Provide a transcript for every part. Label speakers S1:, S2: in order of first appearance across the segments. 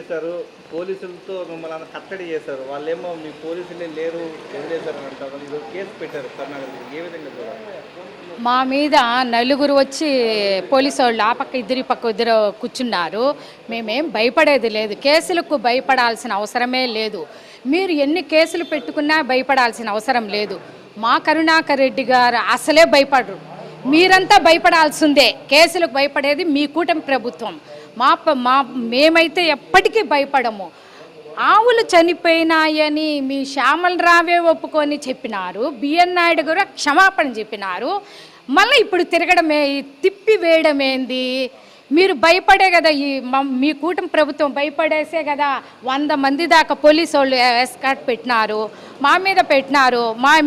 S1: చేశారు, పోలీసులతో మిమ్మల్ని అంత కట్టడి చేశారు. వాళ్ళేమో మీ పోలీసులే లేరు, వదిలేశారు అని అంటారు. ఇది కేసు పెట్టారు కర్ణాటకలో. ఏ విధంగా చూడాలి?
S2: మా మీద నలుగురు వచ్చి పోలీసు వాళ్ళు ఆ పక్క ఇద్దరు ఈ పక్క ఇద్దరు కూర్చున్నారు. మేమేం భయపడేది లేదు, కేసులకు భయపడాల్సిన అవసరమే లేదు. మీరు ఎన్ని కేసులు పెట్టుకున్నా భయపడాల్సిన అవసరం లేదు. మా కరుణాకర్ రెడ్డి గారు అసలే భయపడరు. మీరంతా భయపడాల్సిందే. కేసులకు భయపడేది మీ కూటమి ప్రభుత్వం. మేమైతే ఎప్పటికీ భయపడము. ఆవులు చనిపోయినాయని మీ శ్యామలరావే ఒప్పుకొని చెప్పినారు, బిఎన్ నాయుడు గారు క్షమాపణ చెప్పినారు. మళ్ళీ ఇప్పుడు తిరగడమే, తిప్పి వేయడమేంది? మీరు భయపడే కదా, మీ కూటమి ప్రభుత్వం భయపడేసే కదా 100 మంది దాకా పోలీసు వాళ్ళు ఎస్కాట్ పెట్టినారు, మా మీద పెట్టినారు.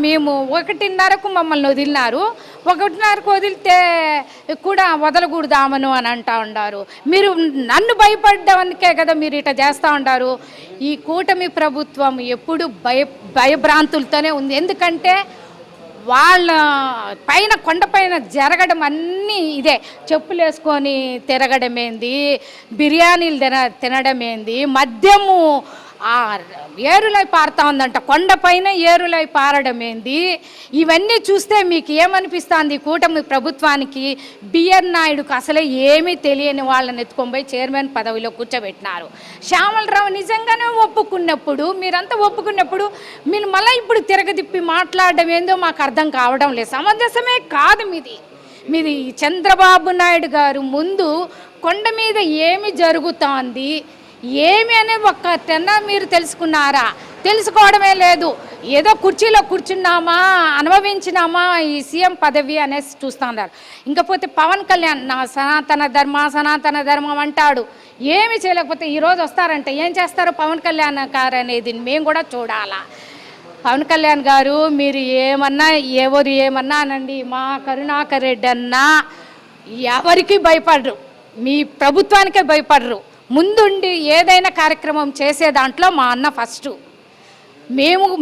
S2: మేము 1:30కు మమ్మల్ని వదిలినారు. 1:30కు వదిలితే కూడా వదలకూడదామను అని అంటూ ఉన్నారు. మీరు నన్ను భయపడ్డానికే కదా మీరు ఇట్లా చేస్తూ ఉంటారు. ఈ కూటమి ప్రభుత్వం ఎప్పుడు భయభ్రాంతులతోనే ఉంది. ఎందుకంటే వాళ్ళ పైన కొండపైన జరగడం అన్నీ ఇదే. చెప్పులు వేసుకొని తిరగడమేంది, బిర్యానీలు తినడమేంది, మద్యము ఏరులై పారుతా ఉందంట, కొండపైన ఏరులై పారడమేంది. ఇవన్నీ చూస్తే మీకు ఏమనిపిస్తుంది? కూటమి ప్రభుత్వానికి బిఎన్ నాయుడుకు అసలే ఏమీ తెలియని వాళ్ళని ఎత్తుకొని పోయి చైర్మన్ పదవిలో కూర్చోబెట్టినారు. శ్యామలరావు నిజంగానే ఒప్పుకున్నప్పుడు, మీరంతా ఒప్పుకున్నప్పుడు మీరు మళ్ళీ ఇప్పుడు తిరగదిప్పి మాట్లాడడం ఏందో మాకు అర్థం కావడం లేదు. సమంజసమే కాదు మీది. చంద్రబాబు నాయుడు గారు ముందు కొండ మీద ఏమి జరుగుతోంది, ఏమి అనేది ఒక్కటన్నా మీరు తెలుసుకున్నారా? తెలుసుకోవడమే లేదు. ఏదో కుర్చీలో కూర్చున్నామా, అనుభవించినామా ఈ సీఎం పదవి అనేసి చూస్తున్నారు. ఇంకపోతే పవన్ కళ్యాణ్ నా సనాతన ధర్మం అంటాడు, ఏమి చేయలేకపోతే ఈరోజు వస్తారంటే ఏం చేస్తారు పవన్ కళ్యాణ్ గారు అనేది మేము కూడా చూడాలా. పవన్ కళ్యాణ్ గారు మీరు ఎవరు ఏమన్నా అనండి, మా కరుణాకర్ రెడ్డి అన్నా ఎవరికి భయపడరు, మీ ప్రభుత్వానికే భయపడరు. ముందుండి ఏదైనా కార్యక్రమం చేసే దాంట్లో మా అన్న ఫస్ట్.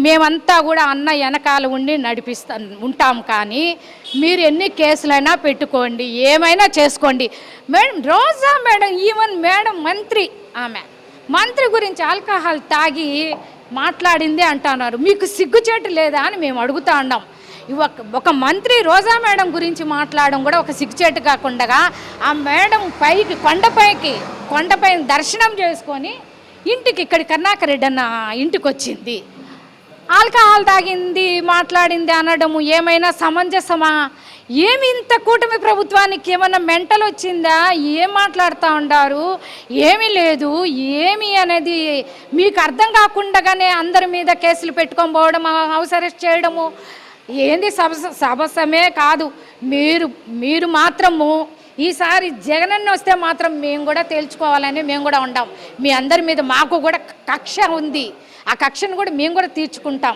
S2: మేమంతా కూడా అన్న వెనకాల ఉండి ఉంటాం. కానీ మీరు ఎన్ని కేసులైనా పెట్టుకోండి, ఏమైనా చేసుకోండి. మేడం రోజా మేడం, ఈవెన్ మేడం మంత్రి గురించి ఆల్కహాల్ తాగి మాట్లాడింది అంటున్నారు. మీకు సిగ్గుచేటు లేదా అని మేము అడుగుతా ఉన్నాం. ఒక మంత్రి రోజా మేడం గురించి మాట్లాడడం కూడా ఒక సిగ్గుచేటు కాకుండా ఆ మేడం కొండపైన దర్శనం చేసుకొని ఇంటికి ఇక్కడ కరుణాకర్ రెడ్డి అన్న ఇంటికి వచ్చింది. ఆల్కహాల్ తాగింది, మాట్లాడింది అనడము ఏమైనా సమంజసమా? ఏమి ఇంత కూటమి ప్రభుత్వానికి ఏమన్నా మెంటల్ వచ్చిందా? ఏం మాట్లాడుతూ ఉండారు? ఏమీ లేదు. ఏమి అనేది మీకు అర్థం కాకుండానే అందరి మీద కేసులు పెట్టుకొని పోవడం, హౌస్ అరెస్ట్ చేయడము ఏంది సబసమే కాదు. మీరు మాత్రము ఈసారి జగనన్న వస్తే మాత్రం మేము కూడా తేల్చుకోవాలని మేము కూడా ఉండాం. మీ అందరి మీద మాకు కూడా కక్ష ఉంది. ఆ కక్షను కూడా మేము కూడా తీర్చుకుంటాం.